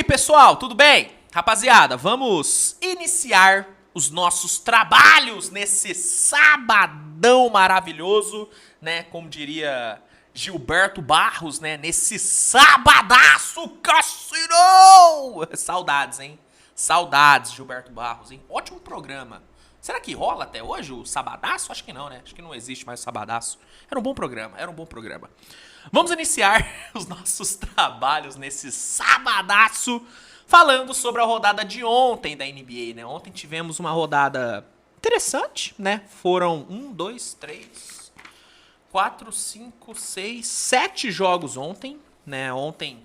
aí, pessoal, tudo bem? Rapaziada, vamos iniciar os nossos trabalhos nesse sabadão maravilhoso, né? Como diria Gilberto Barros, né? Nesse sabadaço, Cassino! Saudades, hein? Saudades, Gilberto Barros, hein? Ótimo programa. Será que rola até hoje o sabadaço? Acho que não, né? Acho que não existe mais o sabadaço. Era um bom programa, era um bom programa. Vamos iniciar os nossos trabalhos nesse sabadaço falando sobre a rodada de ontem da NBA, né? Ontem tivemos uma rodada interessante, né? Foram 7 jogos ontem, né? Ontem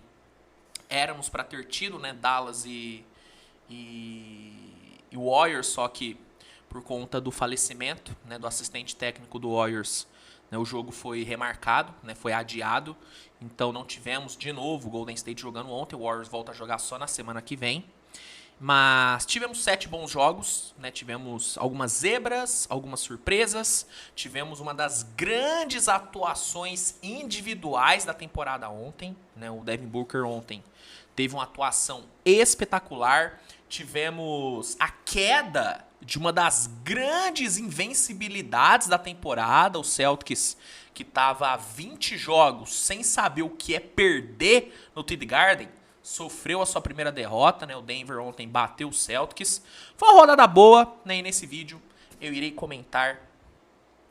éramos para ter tido, né, Dallas e Warriors, só que por conta do falecimento, né, do assistente técnico do Warriors, né, o jogo foi remarcado, né, foi adiado. Então não tivemos de novo o Golden State jogando ontem. O Warriors volta a jogar só na semana que vem. Mas tivemos 7 bons jogos, né? Tivemos algumas zebras, algumas surpresas. Tivemos uma das grandes atuações individuais da temporada ontem, né? O Devin Booker ontem teve uma atuação espetacular. Tivemos a queda de uma das grandes invencibilidades da temporada, o Celtics, que estava há 20 jogos sem saber o que é perder no TD Garden, sofreu a sua primeira derrota, né? O Denver ontem bateu o Celtics. Foi uma rodada boa, né? E nesse vídeo eu irei comentar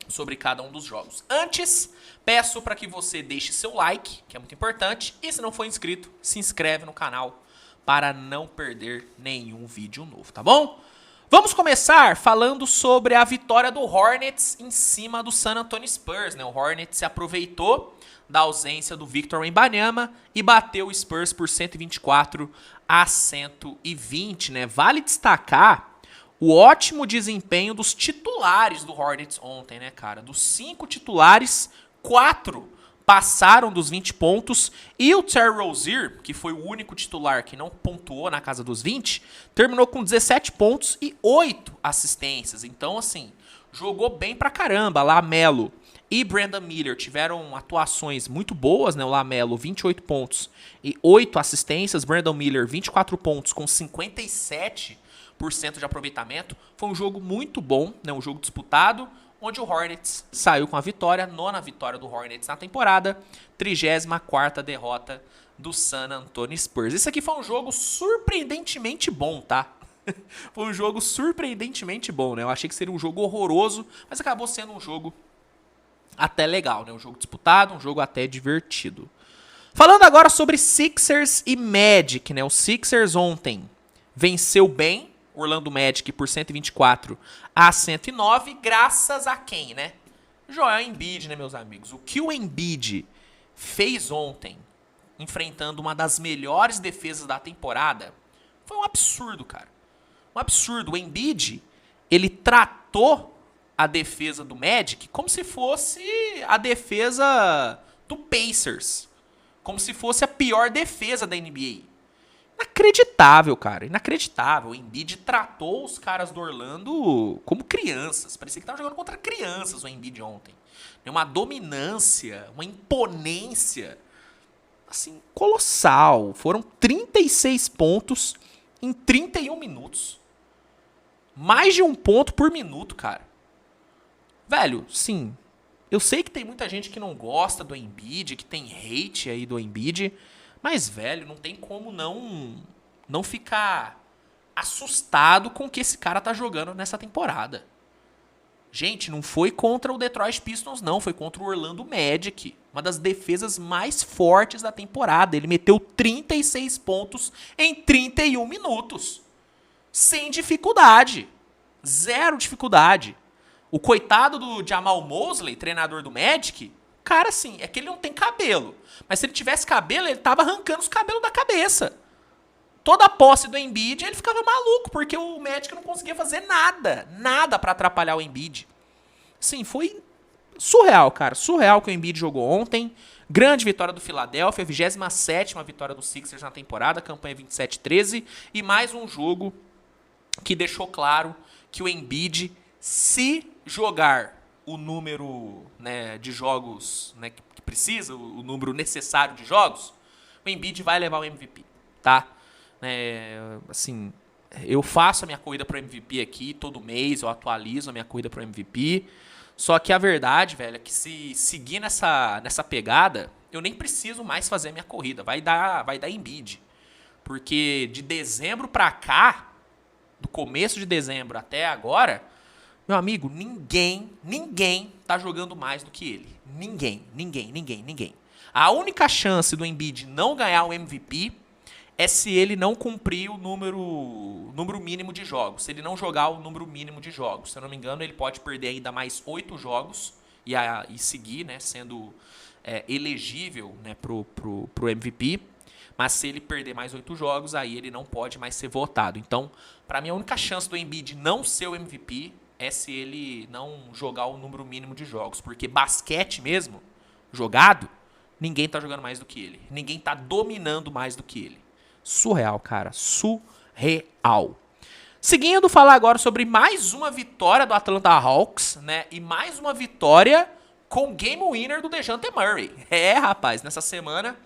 sobre cada um dos jogos. Antes, peço para que você deixe seu like, que é muito importante, e se não for inscrito, se inscreve no canal para não perder nenhum vídeo novo, tá bom? Vamos começar falando sobre a vitória do Hornets em cima do San Antonio Spurs, né? O Hornets se aproveitou da ausência do Victor Wembanyama e bateu o Spurs por 124-120, né? Vale destacar o ótimo desempenho dos titulares do Hornets ontem, né, cara? Dos 5 titulares, 4 passaram dos 20 pontos, e o Terry Rozier, que foi o único titular que não pontuou na casa dos 20, terminou com 17 pontos e 8 assistências. Então, assim, jogou bem pra caramba. LaMelo e Brandon Miller tiveram atuações muito boas, né? O LaMelo, 28 pontos e 8 assistências. Brandon Miller, 24 pontos com 57% de aproveitamento. Foi um jogo muito bom, né? Um jogo disputado, onde o Hornets saiu com a vitória, 9ª vitória do Hornets na temporada, 34ª derrota do San Antonio Spurs. Esse aqui foi um jogo surpreendentemente bom, tá? Foi um jogo surpreendentemente bom, né? Eu achei que seria um jogo horroroso, mas acabou sendo um jogo até legal, né? Um jogo disputado, um jogo até divertido. Falando agora sobre Sixers e Magic, né? O Sixers ontem venceu bem o Orlando Magic por 124-109, graças a quem, né? Joel Embiid, né, meus amigos? O que o Embiid fez ontem, enfrentando uma das melhores defesas da temporada, foi um absurdo, cara. Um absurdo. O Embiid, ele tratou a defesa do Magic como se fosse a defesa do Pacers. Como se fosse a pior defesa da NBA. Inacreditável, cara. Inacreditável. O Embiid tratou os caras do Orlando como crianças. Parecia que tava jogando contra crianças o Embiid ontem. Uma dominância, uma imponência, assim, colossal. Foram 36 pontos em 31 minutos. Mais de 1 ponto por minuto, cara. Velho, sim. Eu sei que tem muita gente que não gosta do Embiid, que tem hate aí do Embiid. Mas, velho, não tem como não ficar assustado com o que esse cara tá jogando nessa temporada. Gente, não foi contra o Detroit Pistons, não. Foi contra o Orlando Magic. Uma das defesas mais fortes da temporada. Ele meteu 36 pontos em 31 minutos. Sem dificuldade. Zero dificuldade. O coitado do Jamal Mosley, treinador do Magic, cara, assim, é que ele não tem cabelo. Mas se ele tivesse cabelo, ele tava arrancando os cabelos da cabeça. Toda a posse do Embiid, ele ficava maluco, porque o Magic não conseguia fazer nada. Nada pra atrapalhar o Embiid. Sim, foi surreal, cara. Surreal que o Embiid jogou ontem. Grande vitória do Philadelphia, 27ª vitória do Sixers na temporada, campanha 27-13. E mais um jogo que deixou claro que o Embiid, se jogar o número, né, de jogos, né, que precisa, o número necessário de jogos, o Embiid vai levar o MVP, tá? Assim, eu faço a minha corrida pro MVP aqui todo mês, eu atualizo a minha corrida pro MVP. Só que a verdade, velho, é que se seguir nessa pegada, eu nem preciso mais fazer a minha corrida. Vai dar Embiid. Porque de dezembro pra cá, do começo de dezembro até agora, meu amigo, ninguém tá jogando mais do que ele. Ninguém. A única chance do Embiid não ganhar o MVP é se ele não cumprir o número mínimo de jogos. Se ele não jogar o número mínimo de jogos. Se eu não me engano, ele pode perder ainda mais 8 jogos e seguir, né, sendo elegível, né, pro MVP. Mas se ele perder mais 8 jogos, aí ele não pode mais ser votado. Então, pra mim, a única chance do Embiid não ser o MVP é se ele não jogar o número mínimo de jogos. Porque basquete mesmo, jogado, ninguém tá jogando mais do que ele. Ninguém tá dominando mais do que ele. Surreal, cara. Surreal. Seguindo, falar agora sobre mais uma vitória do Atlanta Hawks, né? E mais uma vitória com game winner do DeJounte Murray. Rapaz, nessa semana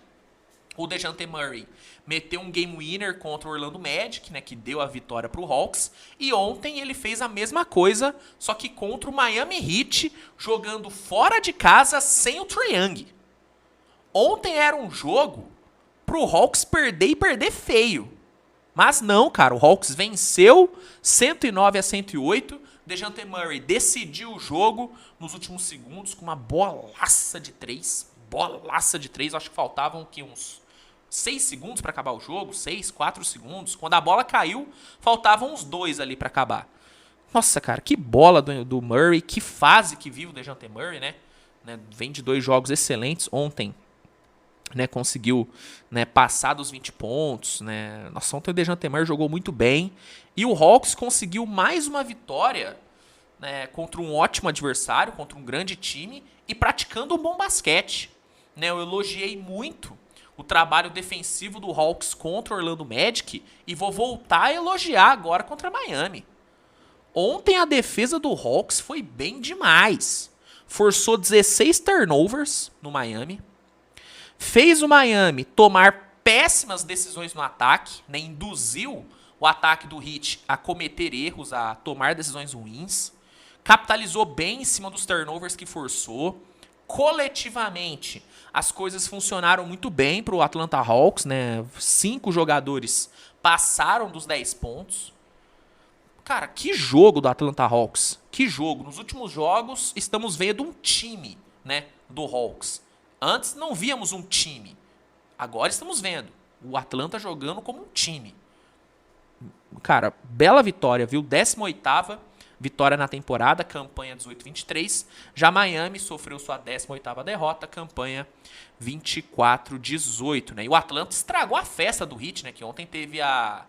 o DeJounte Murray meteu um game winner contra o Orlando Magic, né, que deu a vitória pro Hawks. E ontem ele fez a mesma coisa, só que contra o Miami Heat, jogando fora de casa sem o Trae Young. Ontem era um jogo pro Hawks perder e perder feio. Mas não, cara, o Hawks venceu 109-108. DeJounte Murray decidiu o jogo nos últimos segundos com uma bolaça de 3. Acho que faltavam uns 6 segundos para acabar o jogo, 4 segundos. Quando a bola caiu, faltavam uns 2 ali para acabar. Nossa, cara, que bola do Murray, que fase que vive o DeJounte Murray, né? Vem de 2 jogos excelentes ontem. Conseguiu, passar dos 20 pontos. Nossa, ontem o DeJounte Murray jogou muito bem. E o Hawks conseguiu mais uma vitória, contra um ótimo adversário, contra um grande time e praticando um bom basquete. Eu elogiei muito o trabalho defensivo do Hawks contra o Orlando Magic e vou voltar a elogiar agora contra Miami. Ontem a defesa do Hawks foi bem demais. Forçou 16 turnovers no Miami. Fez o Miami tomar péssimas decisões no ataque, induziu o ataque do Heat a cometer erros, a tomar decisões ruins. Capitalizou bem em cima dos turnovers que forçou. Coletivamente, as coisas funcionaram muito bem para o Atlanta Hawks. 5 jogadores passaram dos 10 pontos. Cara, que jogo do Atlanta Hawks. Que jogo. Nos últimos jogos, estamos vendo um time, do Hawks. Antes não víamos um time. Agora estamos vendo o Atlanta jogando como um time. Cara, bela vitória, viu? 18ª vitória na temporada, campanha 18-23. Já Miami sofreu sua 18ª derrota, campanha 24-18. E o Atlanta estragou a festa do Heat, que ontem teve a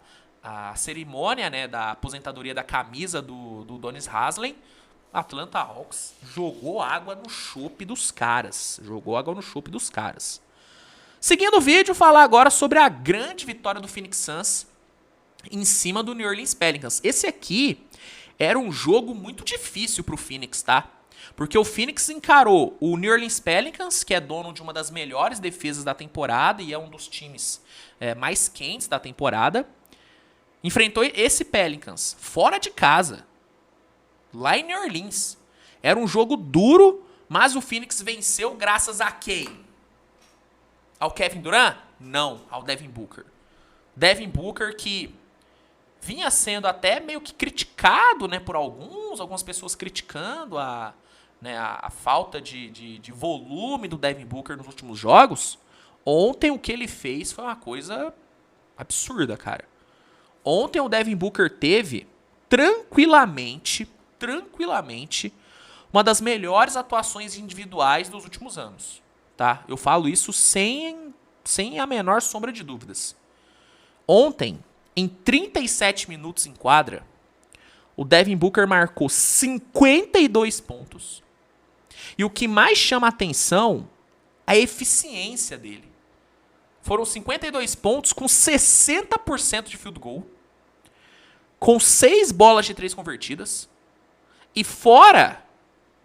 cerimônia, da aposentadoria da camisa do Udonis Haslem. Atlanta Hawks jogou água no chope dos caras. Seguindo o vídeo, falar agora sobre a grande vitória do Phoenix Suns em cima do New Orleans Pelicans. Esse aqui era um jogo muito difícil pro Phoenix, tá? Porque o Phoenix encarou o New Orleans Pelicans, que é dono de uma das melhores defesas da temporada e é um dos times mais quentes da temporada. Enfrentou esse Pelicans fora de casa, lá em New Orleans. Era um jogo duro, mas o Phoenix venceu graças a quem? Ao Kevin Durant? Não, ao Devin Booker. Devin Booker que vinha sendo até meio que criticado, por algumas pessoas criticando a falta de volume do Devin Booker nos últimos jogos. Ontem o que ele fez foi uma coisa absurda, cara. Ontem o Devin Booker teve tranquilamente, uma das melhores atuações individuais dos últimos anos, tá? Eu falo isso sem a menor sombra de dúvidas. Ontem, em 37 minutos em quadra, o Devin Booker marcou 52 pontos. E o que mais chama a atenção é a eficiência dele. Foram 52 pontos com 60% de field goal, com 6 bolas de 3 convertidas. E fora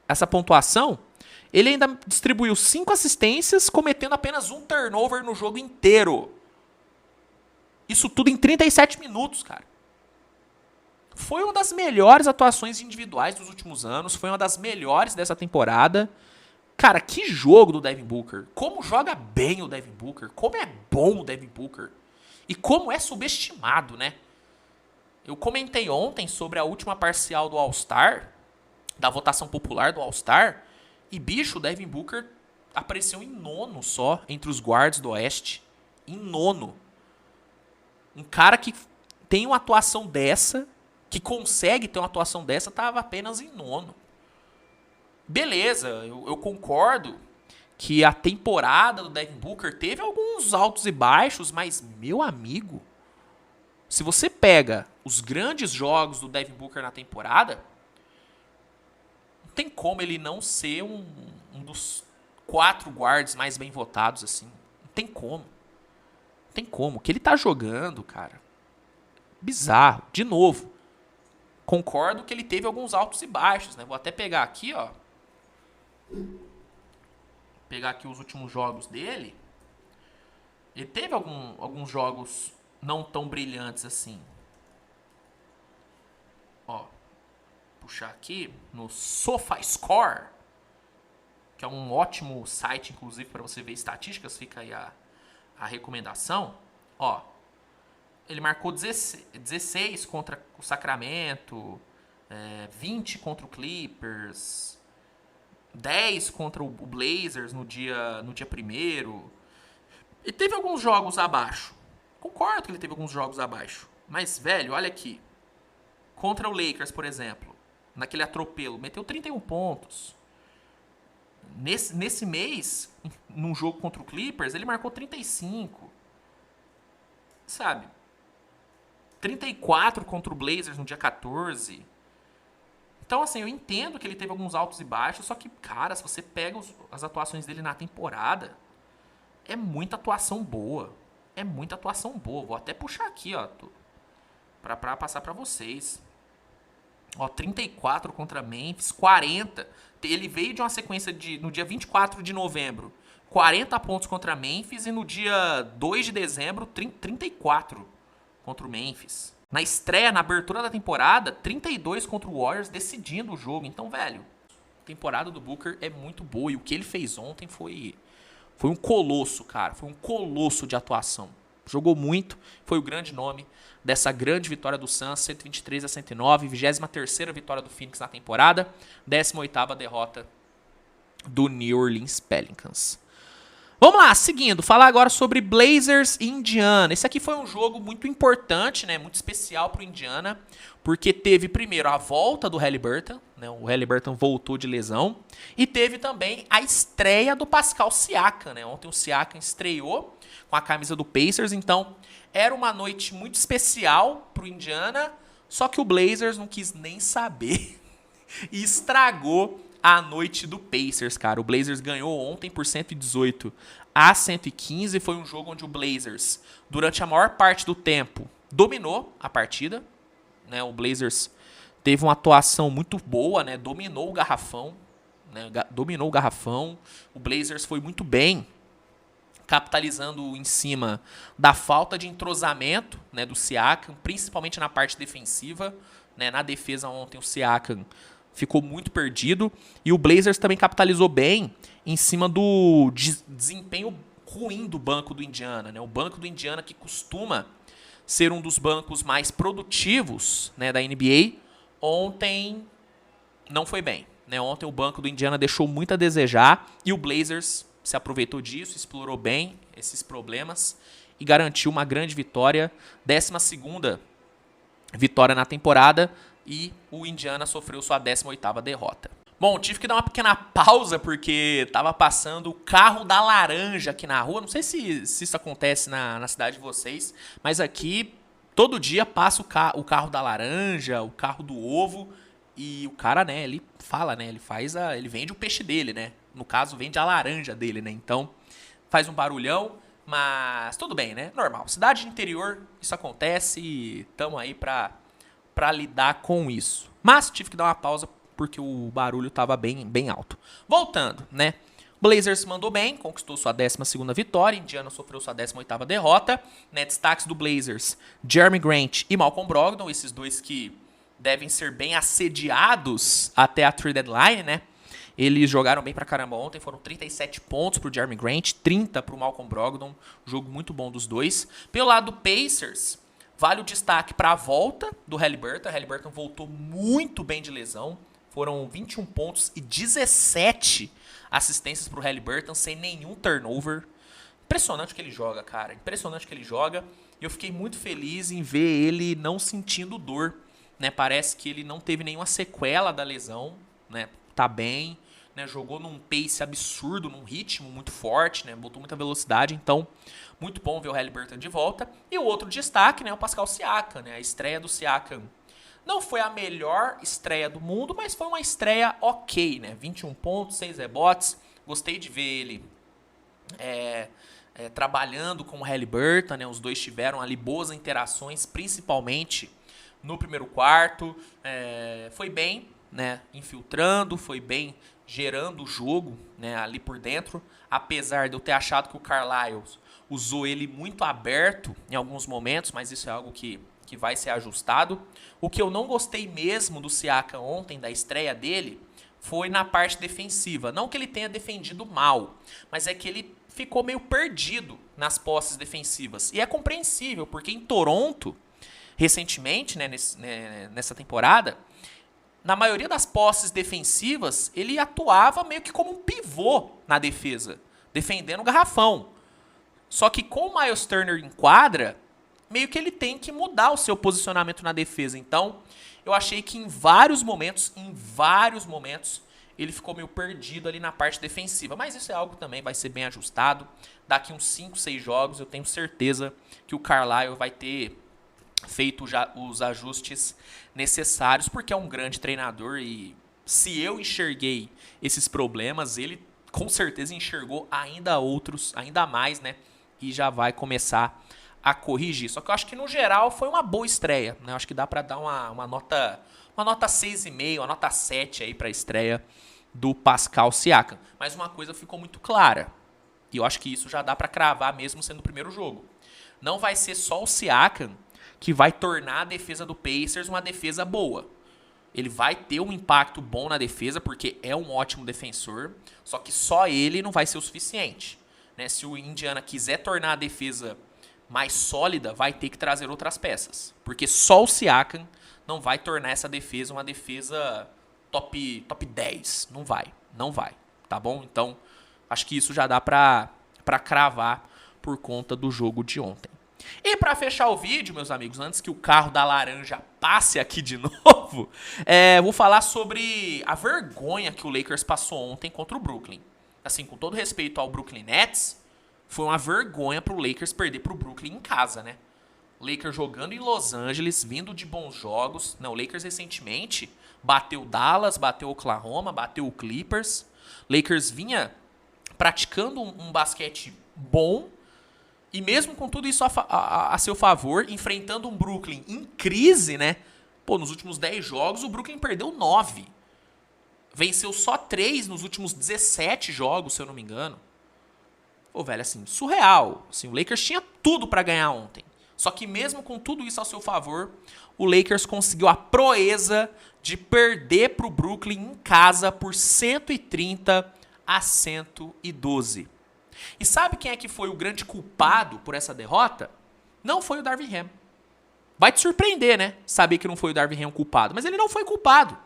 essa pontuação, ele ainda distribuiu 5 assistências, cometendo apenas um turnover no jogo inteiro. Isso tudo em 37 minutos, cara. Foi uma das melhores atuações individuais dos últimos anos. Foi uma das melhores dessa temporada. Cara, que jogo do Devin Booker. Como joga bem o Devin Booker. Como é bom o Devin Booker. E como é subestimado, né? Eu comentei ontem sobre a última parcial do All-Star. Da votação popular do All-Star. E, bicho, o Devin Booker apareceu em nono só entre os guards do Oeste. Em nono. Um cara que tem uma atuação dessa, que consegue ter uma atuação dessa, estava apenas em nono. Beleza, eu concordo que a temporada do Devin Booker teve alguns altos e baixos, mas, meu amigo, se você pega os grandes jogos do Devin Booker na temporada, não tem como ele não ser um dos 4 guards mais bem votados, assim. Não tem como. Não tem como. O que ele tá jogando, cara, bizarro. De novo, concordo que ele teve alguns altos e baixos, né? Vou até pegar aqui, ó. Pegar aqui os últimos jogos dele. Ele teve alguns jogos não tão brilhantes assim. Ó, puxar aqui no SofaScore, que é um ótimo site, inclusive, para você ver estatísticas. Fica aí a recomendação. Ó, ele marcou 16 contra o Sacramento, 20 contra o Clippers, 10 contra o Blazers no dia 1º. Ele teve alguns jogos abaixo. Concordo que ele teve alguns jogos abaixo. Mas, velho, olha aqui. Contra o Lakers, por exemplo, naquele atropelo, meteu 31 pontos. Nesse mês, num jogo contra o Clippers, ele marcou 35. Sabe? 34 contra o Blazers no dia 14. Então, assim, eu entendo que ele teve alguns altos e baixos, só que, cara, se você pega as atuações dele na temporada, é muita atuação boa. É muita atuação boa. Vou até puxar aqui, ó, pra passar pra vocês. Ó, 34 contra Memphis, 40. Ele veio de uma sequência no dia 24 de novembro, 40 pontos contra Memphis, e no dia 2 de dezembro, 34 contra o Memphis. Na estreia, na abertura da temporada, 32 contra o Warriors, decidindo o jogo. Então, velho, a temporada do Booker é muito boa. E o que ele fez ontem foi um colosso, cara. Foi um colosso de atuação. Jogou muito, foi o grande nome dessa grande vitória do Suns, 123-109, 23ª vitória do Phoenix na temporada, 18ª derrota do New Orleans Pelicans. Vamos lá, seguindo, falar agora sobre Blazers e Indiana. Esse aqui foi um jogo muito importante, né, muito especial para o Indiana, porque teve primeiro a volta do Haliburton, né, o Haliburton voltou de lesão, e teve também a estreia do Pascal Siakam. Né, ontem o Siakam estreou com a camisa do Pacers, então era uma noite muito especial para o Indiana, só que o Blazers não quis nem saber e estragou a noite do Pacers, cara. O Blazers ganhou ontem por 118-115. Foi um jogo onde o Blazers, durante a maior parte do tempo, dominou a partida. Né? O Blazers teve uma atuação muito boa, né? Dominou o garrafão. Né? Dominou o garrafão. O Blazers foi muito bem, capitalizando em cima da falta de entrosamento, né, do Siakam, principalmente na parte defensiva. Né? Na defesa ontem o Siakam ficou muito perdido. E o Blazers também capitalizou bem em cima do desempenho ruim do banco do Indiana. Né? O banco do Indiana, que costuma ser um dos bancos mais produtivos, né, da NBA, ontem não foi bem. Né? Ontem o banco do Indiana deixou muito a desejar e o Blazers se aproveitou disso, explorou bem esses problemas e garantiu uma grande vitória, 12ª vitória na temporada, e o Indiana sofreu sua 18ª derrota. Bom, tive que dar uma pequena pausa porque tava passando o carro da laranja aqui na rua. Não sei se isso acontece na cidade de vocês, mas aqui todo dia passa o carro da laranja, o carro do ovo, e o cara, né, ele fala, né, ele vende o peixe dele, né? No caso, vende a laranja dele, né? Então, faz um barulhão, mas tudo bem, né? Normal. Cidade de interior, isso acontece e tamo aí pra lidar com isso. Mas tive que dar uma pausa porque o barulho tava bem alto. Voltando, né? Blazers mandou bem, conquistou sua 12ª vitória, Indiana sofreu sua 18ª derrota. Né, destaques do Blazers, Jeremy Grant e Malcolm Brogdon, esses dois que devem ser bem assediados até a trade deadline, né? Eles jogaram bem pra caramba ontem, foram 37 pontos pro Jeremy Grant, 30 pro Malcolm Brogdon, jogo muito bom dos dois. Pelo lado do Pacers, vale o destaque para a volta do Haliburton. O Haliburton voltou muito bem de lesão, foram 21 pontos e 17 assistências pro Haliburton, sem nenhum turnover. Impressionante o que ele joga, cara, impressionante o que ele joga. E eu fiquei muito feliz em ver ele não sentindo dor, né? Parece que ele não teve nenhuma sequela da lesão, né? Tá bem, né? Jogou num pace absurdo, num ritmo muito forte, né? Botou muita velocidade, então muito bom ver o Haliburton de volta. E o outro destaque, né? O Pascal Siakam, né? A estreia do Siakam não foi a melhor estreia do mundo, mas foi uma estreia ok, né? 21 pontos, 6 rebotes. Gostei de ver ele trabalhando com o Haliburton, né? Os dois tiveram ali boas interações, principalmente no primeiro quarto. Foi bem, né? Infiltrando, foi bem gerando o jogo, né? Ali por dentro. Apesar de eu ter achado que o Carlisle usou ele muito aberto em alguns momentos, mas isso é algo que vai ser ajustado. O que eu não gostei mesmo do Siakam ontem, da estreia dele, foi na parte defensiva. Não que ele tenha defendido mal, mas é que ele ficou meio perdido nas posses defensivas. E é compreensível, porque em Toronto, recentemente, né, nessa temporada, na maioria das posses defensivas, ele atuava meio que como um pivô na defesa, defendendo o garrafão. Só que com o Miles Turner em quadra, meio que ele tem que mudar o seu posicionamento na defesa. Então, eu achei que em vários momentos, ele ficou meio perdido ali na parte defensiva. Mas isso é algo que também vai ser bem ajustado. Daqui uns 5, 6 jogos, eu tenho certeza que o Carlisle vai ter feito já os ajustes necessários, porque é um grande treinador e se eu enxerguei esses problemas, ele com certeza enxergou ainda outros, ainda mais, né? E já vai começar a corrigir. Só que eu acho que no geral foi uma boa estreia, né? Eu acho que dá pra dar uma nota 6,5, uma nota 7 aí pra estreia do Pascal Siakam. Mas uma coisa ficou muito clara, e eu acho que isso já dá pra cravar mesmo sendo o primeiro jogo. Não vai ser só o Siakam que vai tornar a defesa do Pacers uma defesa boa. Ele vai ter um impacto bom na defesa, porque é um ótimo defensor, só que só ele não vai ser o suficiente, né? Se o Indiana quiser tornar a defesa mais sólida, vai ter que trazer outras peças, porque só o Siakam não vai tornar essa defesa uma defesa top 10. Não vai, tá bom? Então, acho que isso já dá pra cravar por conta do jogo de ontem. E para fechar o vídeo, meus amigos, antes que o carro da laranja passe aqui de novo, vou falar sobre a vergonha que o Lakers passou ontem contra o Brooklyn. Assim, com todo respeito ao Brooklyn Nets, foi uma vergonha pro Lakers perder pro Brooklyn em casa, né? Lakers jogando em Los Angeles, vindo de bons jogos. Não, o Lakers recentemente bateu Dallas, bateu Oklahoma, bateu o Clippers. Lakers vinha praticando um basquete bom. E mesmo com tudo isso a seu favor, enfrentando um Brooklyn em crise, né? Pô, nos últimos 10 jogos, o Brooklyn perdeu 9. Venceu só 3 nos últimos 17 jogos, se eu não me engano. Pô, velho, assim, surreal. Assim, o Lakers tinha tudo pra ganhar ontem. Só que mesmo com tudo isso a seu favor, o Lakers conseguiu a proeza de perder pro Brooklyn em casa por 130-112. E sabe quem é que foi o grande culpado por essa derrota? Não foi o Darvin Ham. Vai te surpreender, né? Saber que não foi o Darvin Ham o culpado. Mas ele não foi culpado.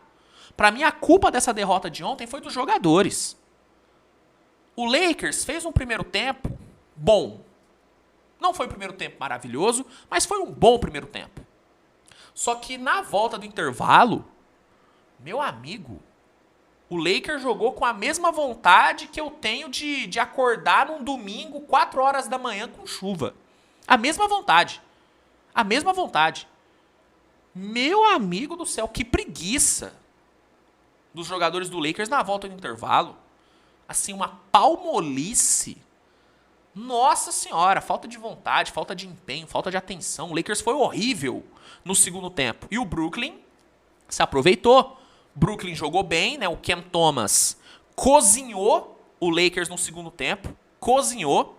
Pra mim, a culpa dessa derrota de ontem foi dos jogadores. O Lakers fez um primeiro tempo bom. Não foi um primeiro tempo maravilhoso, mas foi um bom primeiro tempo. Só que na volta do intervalo, meu amigo, o Lakers jogou com a mesma vontade que eu tenho de acordar num domingo, 4 horas da manhã com chuva. A mesma vontade. A mesma vontade. Meu amigo do céu, que preguiça dos jogadores do Lakers na volta do intervalo. Assim, uma palmolice. Nossa senhora, falta de vontade, falta de empenho, falta de atenção. O Lakers foi horrível no segundo tempo. E o Brooklyn se aproveitou. Brooklyn jogou bem, né? O Cam Thomas cozinhou o Lakers no segundo tempo, cozinhou,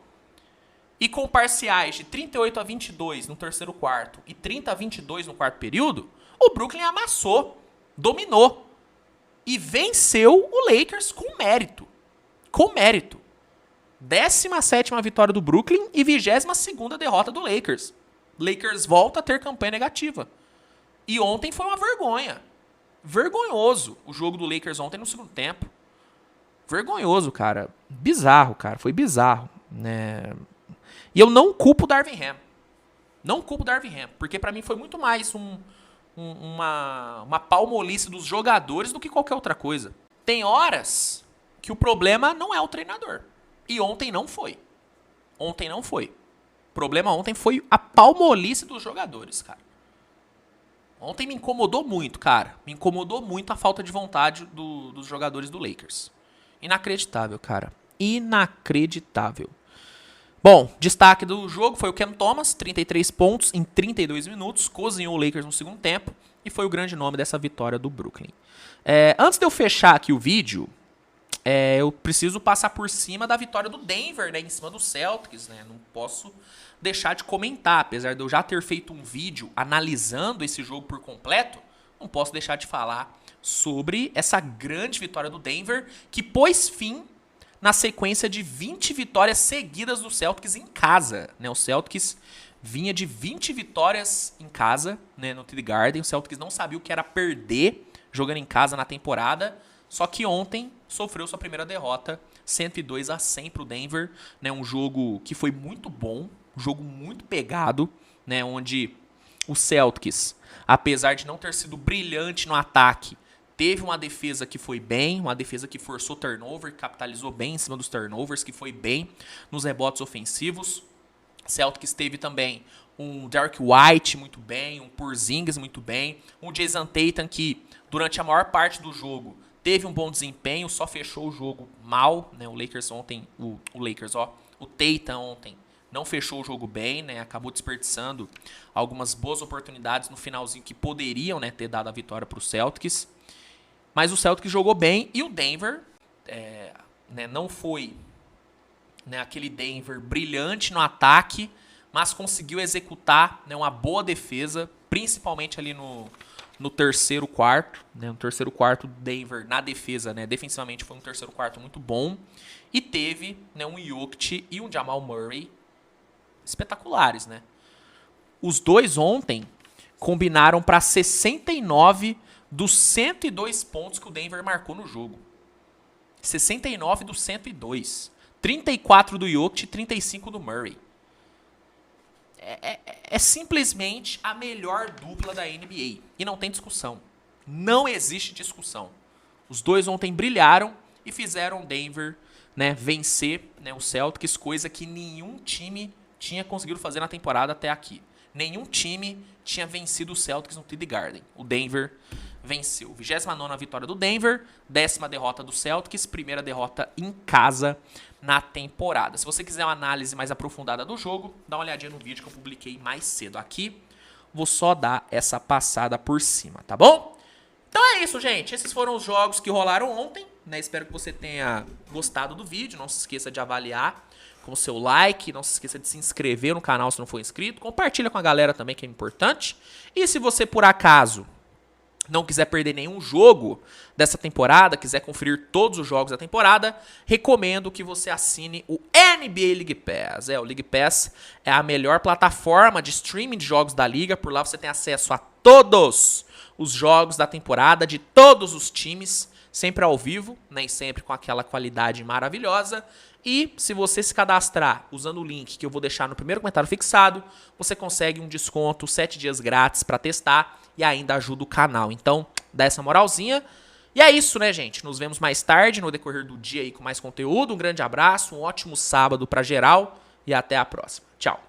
e com parciais de 38-22 no terceiro quarto e 30-22 no quarto período, o Brooklyn amassou, dominou e venceu o Lakers com mérito. Com mérito. 17ª vitória do Brooklyn e 22ª derrota do Lakers. Lakers volta a ter campanha negativa. E ontem foi uma vergonha. Vergonhoso o jogo do Lakers ontem no segundo tempo. Vergonhoso, cara. Bizarro, cara. Foi bizarro, né? E eu não culpo o Darvin Ham. Não culpo o Darvin Ham. Porque pra mim foi muito mais uma palmolice dos jogadores do que qualquer outra coisa. Tem horas que o problema não é o treinador. E ontem não foi. Ontem não foi. O problema ontem foi a palmolice dos jogadores, cara. Ontem me incomodou muito, cara. Me incomodou muito a falta de vontade dos jogadores do Lakers. Inacreditável, cara. Inacreditável. Bom, destaque do jogo foi o Cam Thomas, 33 pontos em 32 minutos, cozinhou o Lakers no segundo tempo e foi o grande nome dessa vitória do Brooklyn. Antes de eu fechar aqui o vídeo, eu preciso passar por cima da vitória do Denver, né, em cima do Celtics, né? Não posso deixar de comentar, apesar de eu já ter feito um vídeo analisando esse jogo por completo, não posso deixar de falar sobre essa grande vitória do Denver, que pôs fim na sequência de 20 vitórias seguidas do Celtics em casa, né? O Celtics vinha de 20 vitórias em casa, né, no TD Garden. O Celtics não sabia o que era perder jogando em casa na temporada, só que ontem sofreu sua primeira derrota, 102-100 pro Denver, né? Um jogo que foi muito bom, um jogo muito pegado, né? Onde o Celtics, apesar de não ter sido brilhante no ataque, teve uma defesa que foi bem, uma defesa que forçou turnover, capitalizou bem em cima dos turnovers, que foi bem nos rebotes ofensivos. Celtics teve também um Derrick White muito bem, um Porzingis muito bem, um Jason Tatum que durante a maior parte do jogo teve um bom desempenho, só fechou o jogo mal, né? O Tatum ontem não fechou o jogo bem, né? Acabou desperdiçando algumas boas oportunidades no finalzinho que poderiam, né, ter dado a vitória para o Celtics. Mas o Celtics jogou bem e o Denver né, não foi, né, aquele Denver brilhante no ataque, mas conseguiu executar, né, uma boa defesa, principalmente ali no terceiro quarto. Né, no terceiro quarto, Denver na defesa, né, defensivamente foi um terceiro quarto muito bom. E teve, né, um Jokic e um Jamal Murray espetaculares. Né? Os dois ontem combinaram para 69 dos 102 pontos que o Denver marcou no jogo. 69 dos 102. 34 do Jokic e 35 do Murray. É simplesmente a melhor dupla da NBA. E não tem discussão. Não existe discussão. Os dois ontem brilharam e fizeram o Denver, né, vencer, né, o Celtics, coisa que nenhum time tinha conseguido fazer na temporada até aqui. Nenhum time tinha vencido o Celtics no TD Garden. O Denver venceu. 29ª vitória do Denver, 10ª derrota do Celtics, primeira derrota em casa na temporada. Se você quiser uma análise mais aprofundada do jogo, dá uma olhadinha no vídeo que eu publiquei mais cedo aqui. Vou só dar essa passada por cima, tá bom? Então é isso, gente. Esses foram os jogos que rolaram ontem, né? Espero que você tenha gostado do vídeo. Não se esqueça de avaliar com o seu like. Não se esqueça de se inscrever no canal se não for inscrito. Compartilha com a galera também, que é importante. E se você, por acaso, não quiser perder nenhum jogo dessa temporada, quiser conferir todos os jogos da temporada, recomendo que você assine o NBA League Pass. O League Pass é a melhor plataforma de streaming de jogos da liga. Por lá você tem acesso a todos os jogos da temporada de todos os times, sempre ao vivo, né, e sempre com aquela qualidade maravilhosa. E se você se cadastrar usando o link que eu vou deixar no primeiro comentário fixado, você consegue um desconto 7 dias grátis para testar e ainda ajuda o canal. Então, dá essa moralzinha. E é isso, né, gente? Nos vemos mais tarde, no decorrer do dia aí com mais conteúdo. Um grande abraço, um ótimo sábado para geral e até a próxima. Tchau.